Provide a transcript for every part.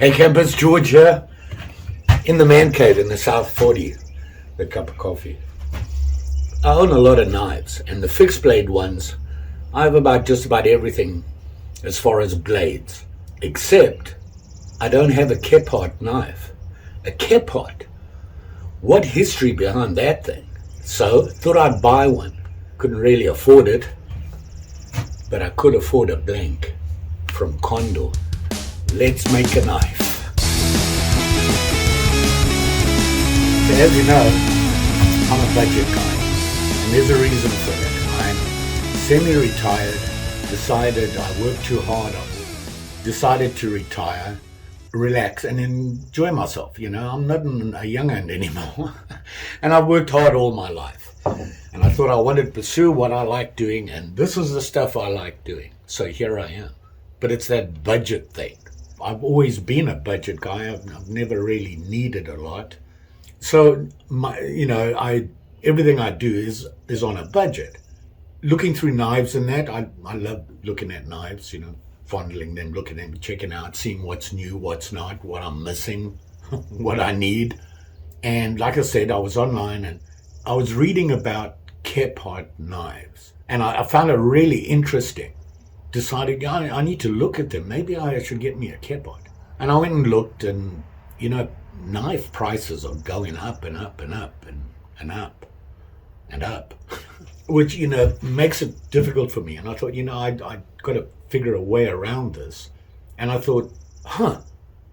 Hey campers, George here, in the man cave in the South 40, the cup of coffee. I own a lot of knives, and the fixed blade ones, I have just about everything as far as blades, except I don't have a Kephart knife. A Kephart? What history behind that thing? So, thought I'd buy one. Couldn't really afford it, but I could afford a blank from Condor. Let's make a knife. So as you know, I'm a budget guy, and there's a reason for that. I'm semi-retired, decided I worked too hard, decided to retire, relax and enjoy myself. I'm not a young'un anymore. And I've worked hard all my life. And I thought I wanted to pursue what I like doing, and this is the stuff I like doing. So here I am. But it's that budget thing. I've always been a budget guy. I've never really needed a lot. So everything I do is on a budget. Looking through knives and that, I love looking at knives, fondling them, looking at them, checking out, seeing what's new, what's not, what I'm missing, what I need. And like I said, I was online and I was reading about Kephart knives. And I found it really interesting. Decided I need to look at them. Maybe I should get me a Kephart. And I went and looked, and knife prices are going up and up and up and up and up, which makes it difficult for me. And I thought I got to figure a way around this. And I thought,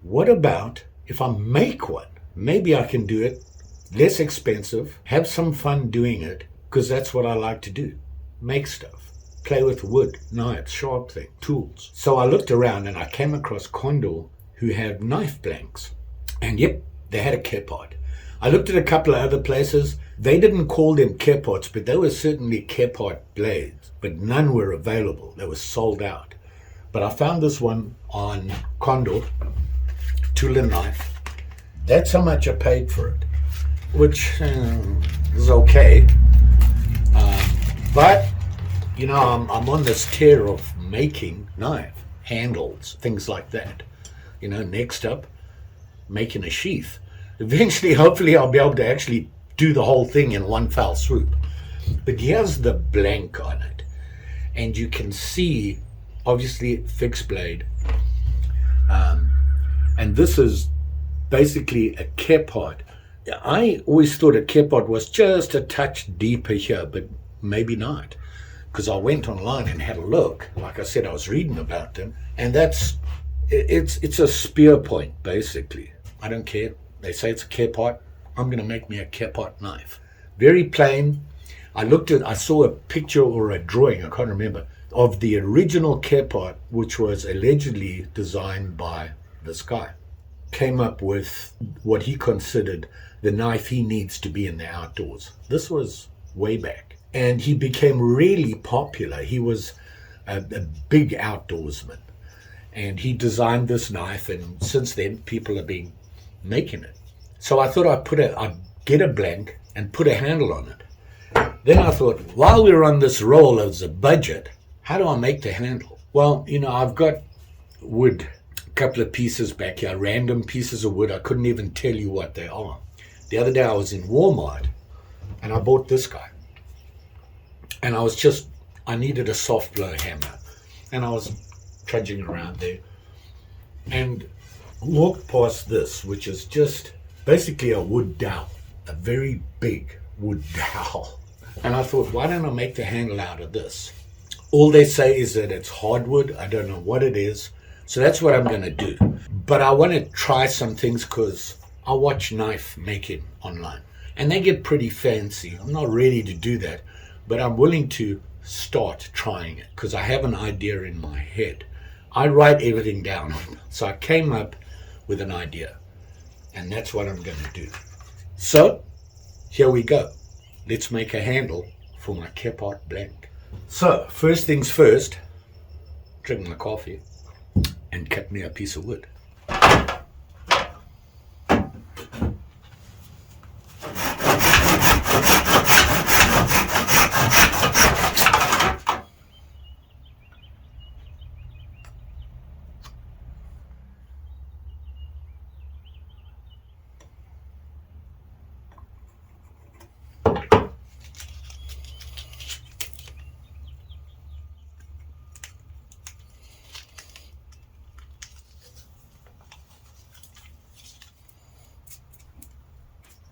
what about if I make one? Maybe I can do it less expensive, have some fun doing it, because that's what I like to do, make stuff. Play with wood, knives, sharp thing, tools. So I looked around and I came across Condor, who had knife blanks. And yep, they had a Kephart. I looked at a couple of other places. They didn't call them Kepharts, but they were certainly Kephart blades. But none were available. They were sold out. But I found this one on Condor, tool and knife. That's how much I paid for it, which is okay. But I'm on this tear of making knife handles, things like that. Next up, making a sheath. Eventually, hopefully, I'll be able to actually do the whole thing in one foul swoop. But here's the blank on it. And you can see, obviously, fixed blade. And this is basically a Kephart. I always thought a Kephart was just a touch deeper here, but maybe not. Because I went online and had a look. Like I said, I was reading about them, and it's a spear point, basically. I don't care. They say it's a Kephart. I'm going to make me a Kephart knife. Very plain. I saw a picture or a drawing, I can't remember, of the original Kephart, which was allegedly designed by this guy. Came up with what he considered the knife he needs to be in the outdoors. This was way back. And he became really popular. He was a big outdoorsman. And he designed this knife, and since then, people have been making it. So I thought I'd get a blank and put a handle on it. Then I thought, while we're on this roll as a budget, how do I make the handle? Well, I've got wood, a couple of pieces back here, random pieces of wood. I couldn't even tell you what they are. The other day I was in Walmart, and I bought this guy. And I needed a soft blow hammer. And I was trudging around there and walked past this, which is just basically a wood dowel, a very big wood dowel. And I thought, why don't I make the handle out of this? All they say is that it's hardwood. I don't know what it is. So that's what I'm going to do. But I want to try some things because I watch knife making online. And they get pretty fancy. I'm not ready to do that. But I'm willing to start trying it because I have an idea in my head. I write everything down. So I came up with an idea. And that's what I'm going to do. So, here we go. Let's make a handle for my Kephart blank. So, first things first, drink my coffee and cut me a piece of wood.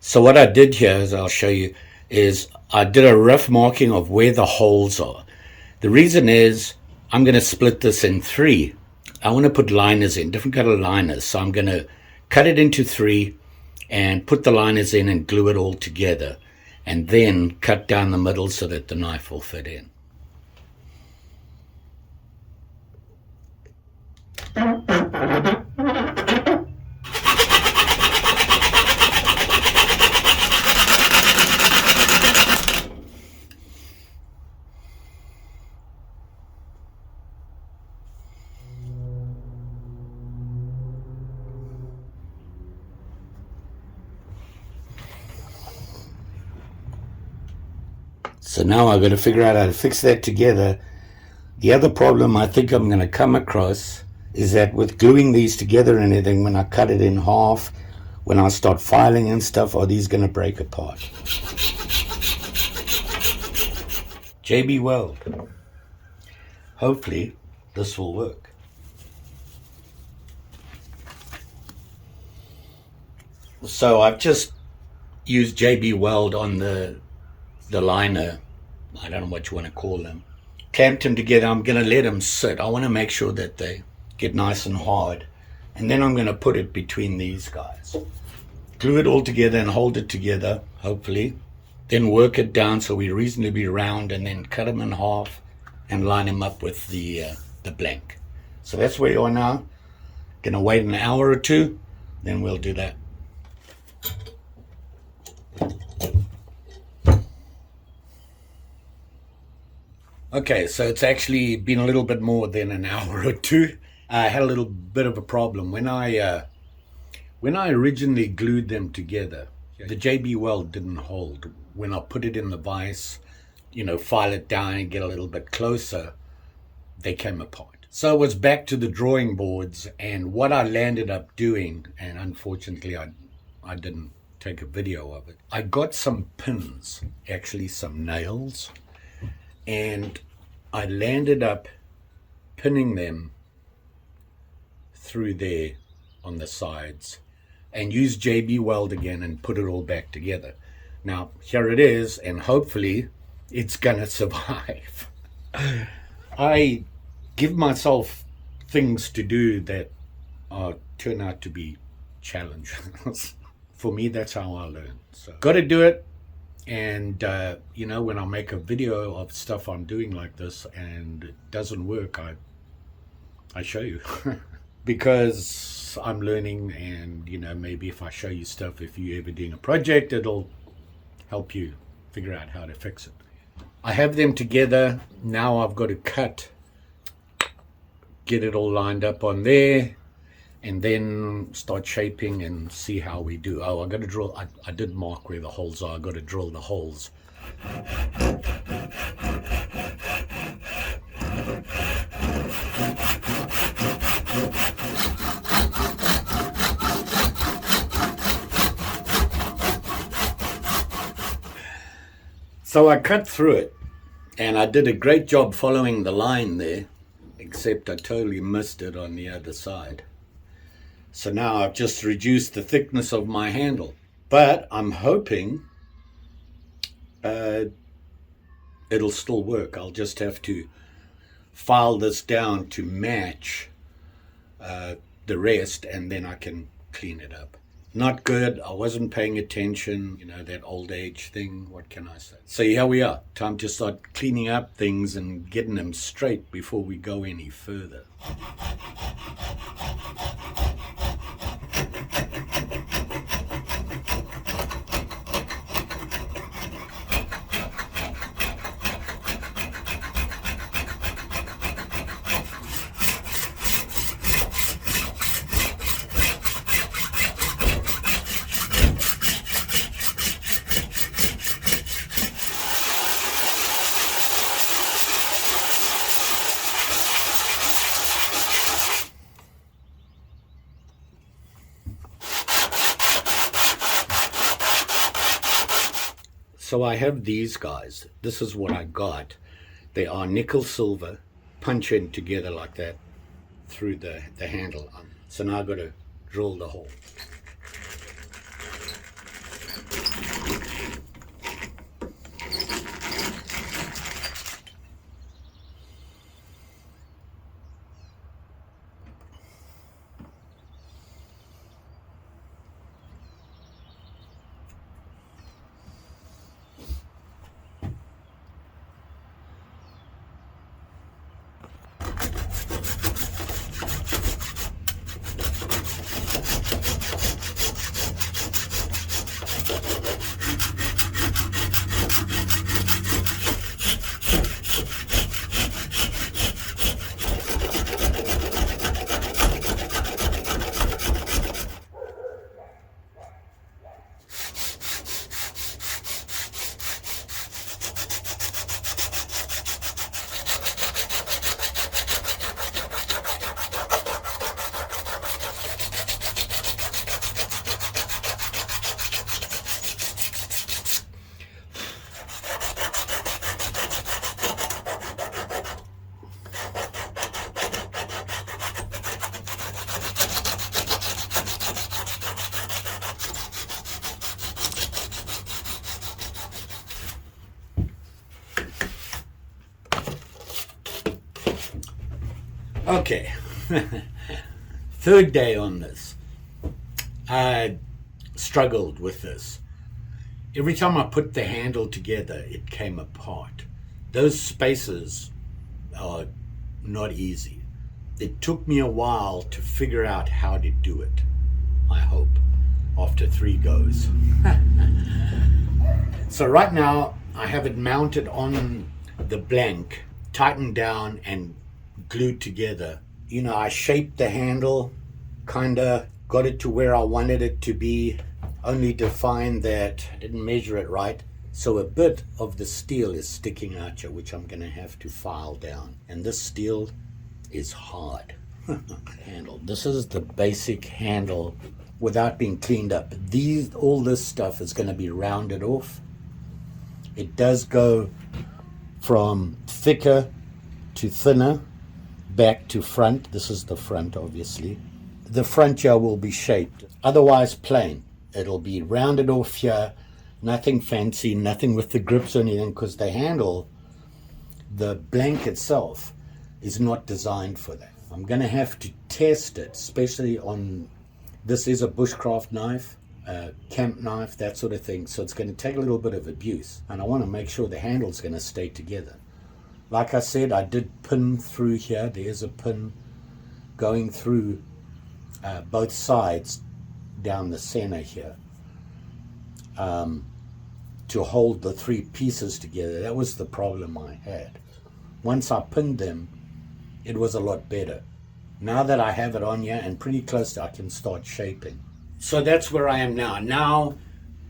So what I did here, as I'll show you, is I did a rough marking of where the holes are. The reason is I'm going to split this in 3. I want to put liners in, different color liners. So I'm going to cut it into 3 and put the liners in and glue it all together, and then cut down the middle so that the knife will fit in. So now I've got to figure out how to fix that together. The other problem I think I'm going to come across is that with gluing these together and everything, when I cut it in half, when I start filing and stuff, are these going to break apart? JB Weld. Hopefully this will work. So I've just used JB Weld on the liner, I don't know what you want to call them, clamped them together. I'm going to let them sit. I want to make sure that they get nice and hard, and then I'm going to put it between these guys, glue it all together and hold it together, hopefully, then work it down so we reasonably round, and then cut them in half and line them up with the blank. So that's where you are now. Going to wait an hour or 2, then we'll do that. Okay, so it's actually been a little bit more than an hour or 2. I had a little bit of a problem. When I originally glued them together, the JB Weld didn't hold. When I put it in the vise, file it down and get a little bit closer, they came apart. So it was back to the drawing boards, and what I landed up doing, and unfortunately I didn't take a video of it, I got some pins, actually some nails, and I landed up pinning them through there on the sides and used JB Weld again and put it all back together. Now here it is, and hopefully it's gonna survive. I give myself things to do that turn out to be challenges. For me, that's how I learn. So got to do it. And when I make a video of stuff I'm doing like this and it doesn't work, I show you. Because I'm learning, and maybe if I show you stuff, if you're ever doing a project, it'll help you figure out how to fix it. I have them together. Now I've got to get it all lined up on there, and then start shaping and see how we do. Oh, I got to drill. I did mark where the holes are. I got to drill the holes. So I cut through it, and I did a great job following the line there, except I totally missed it on the other side. So now I've just reduced the thickness of my handle, but I'm hoping it'll still work. I'll just have to file this down to match the rest, and then I can clean it up. Not good. I wasn't paying attention, that old age thing. What can I say? So here we are. Time to start cleaning up things and getting them straight before we go any further. So I have these guys. This is what I got. They are nickel silver, punch in together like that through the handle. So now I've got to drill the hole. Okay, third day on this. I struggled with this. Every time I put the handle together, it came apart. Those spaces are not easy. It took me a while to figure out how to do it, I hope, after 3 goes. So right now, I have it mounted on the blank, tightened down and glued together. You know, I shaped the handle, kinda got it to where I wanted it to be, only to find that I didn't measure it right. So a bit of the steel is sticking out here, which I'm gonna have to file down. And this steel is hard. Handle. This is the basic handle without being cleaned up. All this stuff is gonna be rounded off. It does go from thicker to thinner, back to front. This is the front, obviously. The front here will be shaped, otherwise plain. It'll be rounded off here, nothing fancy, nothing with the grips or anything, because the handle, the blank itself, is not designed for that. I'm going to have to test it, especially on, this is a bushcraft knife, camp knife, that sort of thing. So it's going to take a little bit of abuse, and I want to make sure the handle's going to stay together. Like I said, I did pin through here. There's a pin going through both sides down the center here to hold the 3 pieces together. That was the problem I had. Once I pinned them, it was a lot better. Now that I have it on here and pretty close to, I can start shaping. So that's where I am now. Now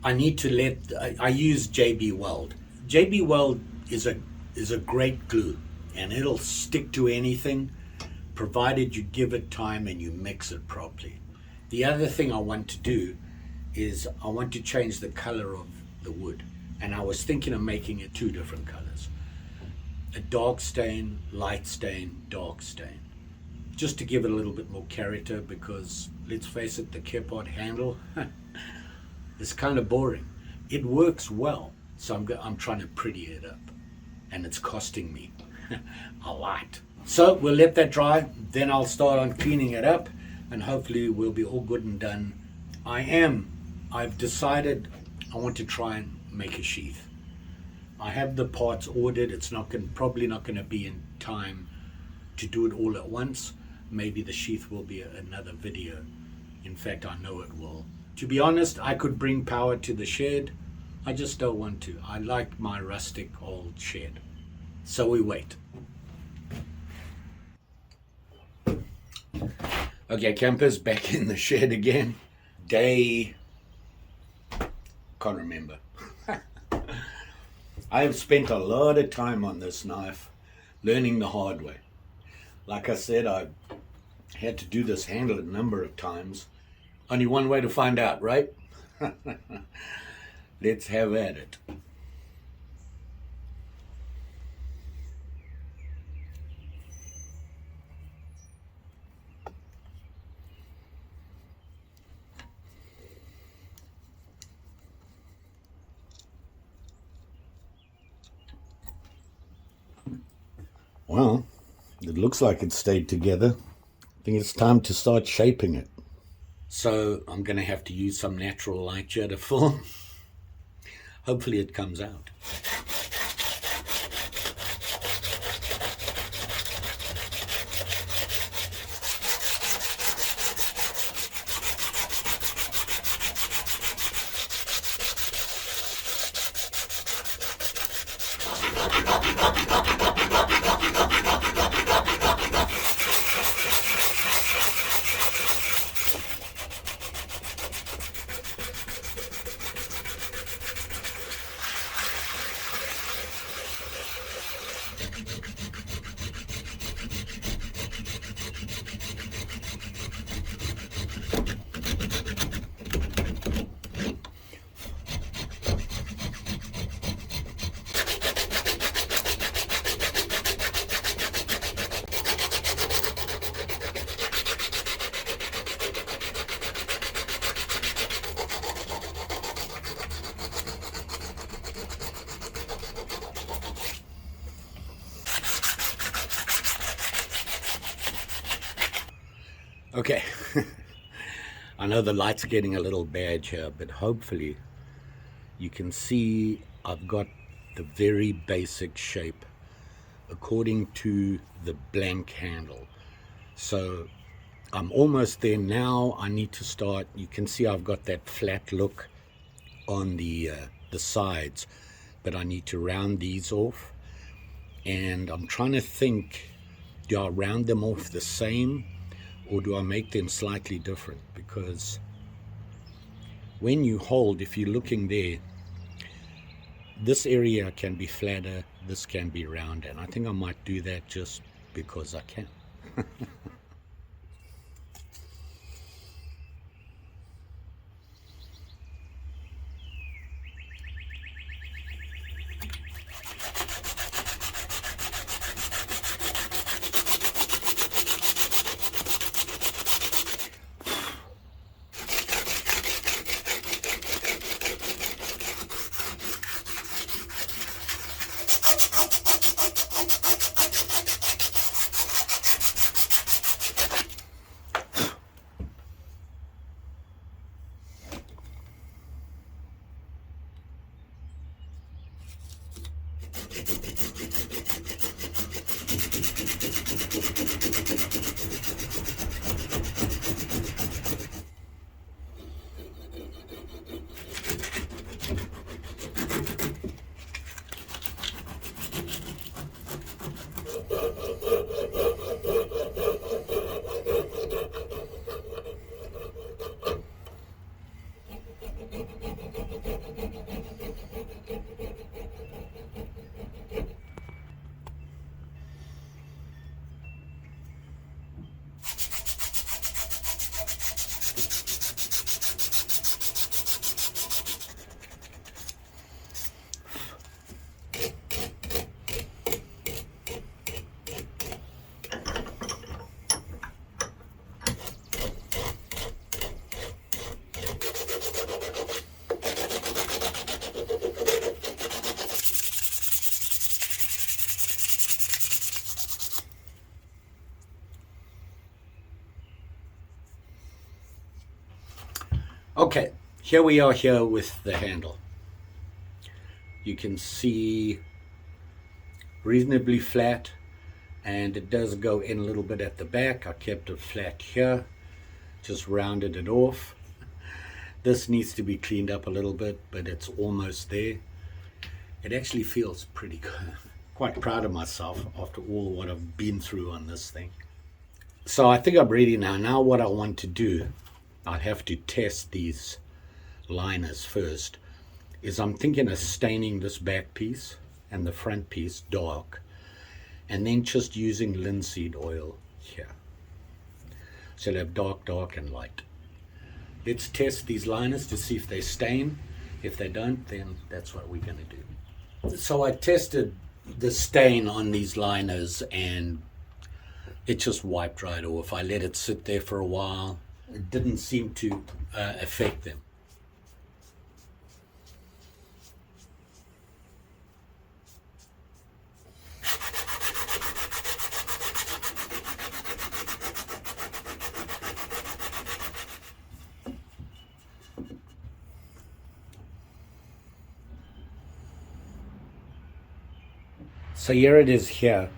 I need to I use JB Weld. JB Weld is a great glue, and it'll stick to anything provided you give it time and you mix it properly. The other thing I want to do is I want to change the color of the wood, and I was thinking of making it 2 different colors. A dark stain, light stain, dark stain. Just to give it a little bit more character, because let's face it, the Kephart handle is kind of boring. It works well, so I'm trying to pretty it up, and it's costing me a lot. So we'll let that dry, then I'll start on cleaning it up, and hopefully we'll be all good and done. I've decided I want to try and make a sheath. I have the parts ordered. It's probably not going to be in time to do it all at once. Maybe the sheath will be another video. In fact, I know it will. To be honest, I could bring power to the shed. I just don't want to. I like my rustic old shed. So we wait. Okay, campers, back in the shed again. Day, can't remember. I have spent a lot of time on this knife, learning the hard way. Like I said, I had to do this handle a number of times. Only one way to find out, right? Let's have at it. Well, it looks like it stayed together. I think it's time to start shaping it. So I'm going to have to use some natural light here to film. Hopefully it comes out. Okay. I know the light's getting a little bad here, but hopefully you can see I've got the very basic shape according to the blank handle. So I'm almost there now. I need to start. You can see I've got that flat look on the sides, but I need to round these off. And I'm trying to think, do I round them off the same or do I make them slightly different? Because when you hold, if you're looking there, this area can be flatter, this can be rounder, and I think I might do that just because I can. Okay, here we are here with the handle. You can see reasonably flat, and it does go in a little bit at the back. I kept it flat here, just rounded it off. This needs to be cleaned up a little bit, but it's almost there. It actually feels pretty good. Quite proud of myself after all what I've been through on this thing. So I think I'm ready now. Now what I want to do, I'll have to test these liners first, is I'm thinking of staining this back piece and the front piece dark, and then just using linseed oil here. So they'll have dark, dark, and light. Let's test these liners to see if they stain. If they don't, then that's what we're going to do. So I tested the stain on these liners and it just wiped right off. I let it sit there for a while. It didn't seem to affect them. So here it is here,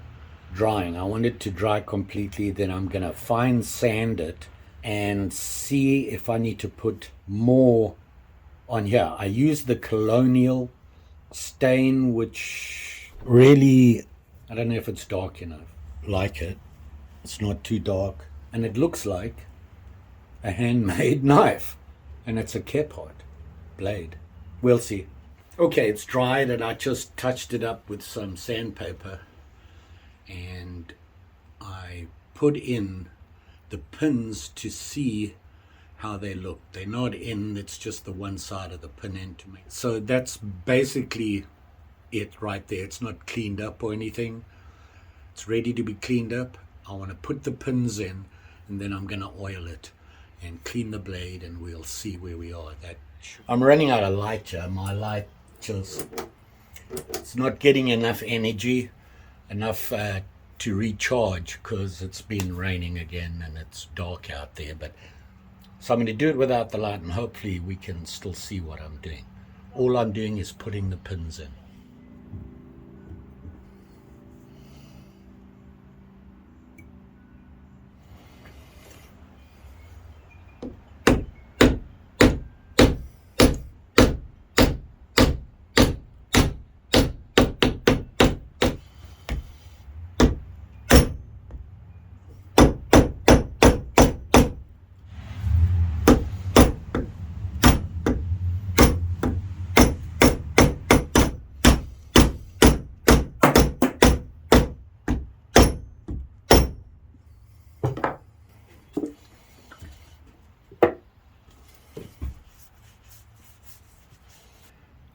drying. I want it to dry completely, then I'm going to fine sand it and see if I need to put more on here. I use the Colonial stain, which really, I don't know if it's dark enough. Like it. It's not too dark. And it looks like a handmade knife. And it's a Kephart blade. We'll see. Okay, it's dried and I just touched it up with some sandpaper. And I put in the pins to see how they look. They're not in, it's just the one side of the pin end to me. So that's basically it right there. It's not cleaned up or anything. It's ready to be cleaned up. I want to put the pins in and then I'm going to oil it and clean the blade and we'll see where we are. I'm running out of light here. My light just, it's not getting enough energy, enough to recharge because it's been raining again and it's dark out there. But so I'm going to do it without the light, and hopefully we can still see what I'm doing. All I'm doing is putting the pins in.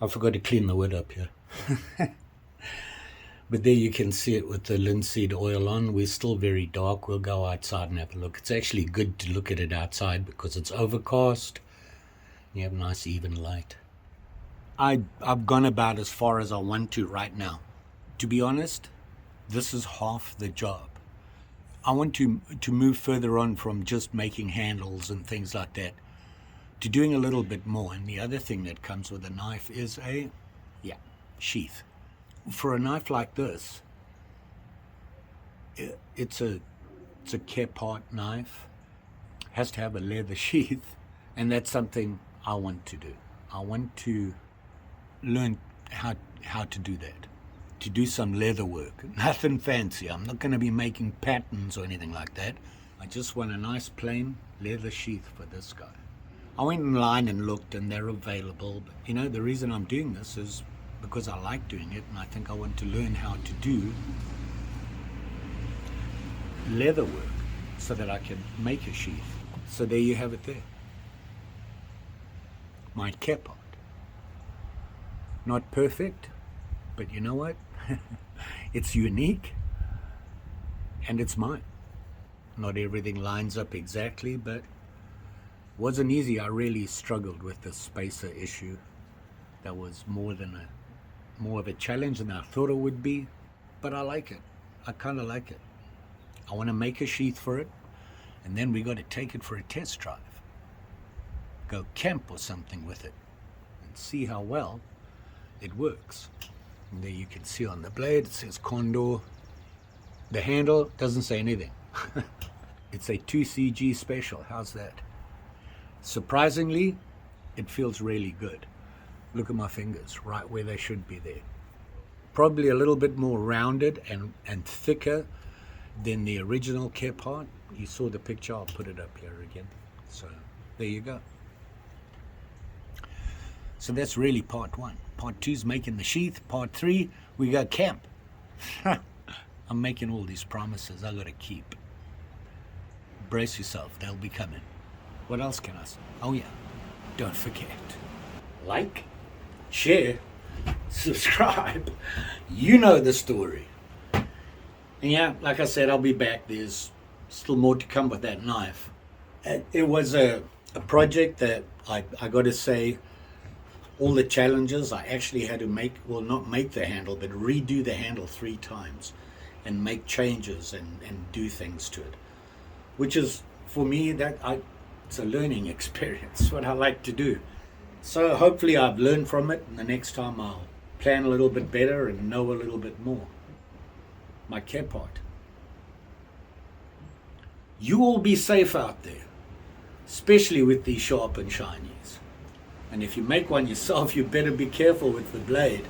I forgot to clean the wood up here. But there you can see it with the linseed oil on. We're still very dark. We'll go outside and have a look. It's actually good to look at it outside because it's overcast. You have nice even light. I've gone about as far as I want to right now. To be honest, this is half the job. I want to move further on from just making handles and things like that to doing a little bit more. And the other thing that comes with a knife is a sheath. For a knife like this, it's a Kephart knife. It has to have a leather sheath, and that's something I want to do. I want to learn how to do that, to do some leather work. Nothing fancy. I'm not going to be making patterns or anything like that. I just want a nice plain leather sheath for this guy. I went online and looked, and they're available. But, you know, the reason I'm doing this is because I like doing it, and I think I want to learn how to do leather work so that I can make a sheath. So there you have it there. My Kephart. Not perfect, but you know what? It's unique, and it's mine. Not everything lines up exactly, but wasn't easy. I really struggled with the spacer issue. That was more of a challenge than I thought it would be, but I like it. I kind of like it. I want to make a sheath for it, and then we got to take it for a test drive. Go camp or something with it and see how well it works. And there you can see on the blade, it says Condor. The handle doesn't say anything. It's a 2CG special. How's that? Surprisingly, it feels really good. Look at my fingers, right where they should be there. Probably a little bit more rounded and thicker than the original Kephart. You saw the picture, I'll put it up here again. So there you go. So that's really part one. Part two is making the sheath. Part three, we go camp. I'm making all these promises I gotta keep. Brace yourself, they'll be coming. What else can I say? Oh yeah, don't forget. Like, share, subscribe. You know the story. And yeah, like I said, I'll be back. There's still more to come with that knife. It was a project that I got to say, all the challenges, I actually had to not make the handle, but redo the handle 3 times and make changes and do things to it. Which is, for me, it's a learning experience, what I like to do. So hopefully I've learned from it, and the next time I'll plan a little bit better and know a little bit more. My Kephart. You all be safe out there, especially with these sharp and shinies. And if you make one yourself, you better be careful with the blade.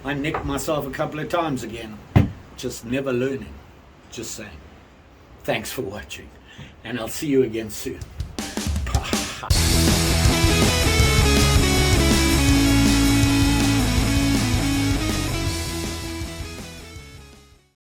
I nicked myself a couple of times again. Just never learning. Just saying. Thanks for watching, and I'll see you again soon.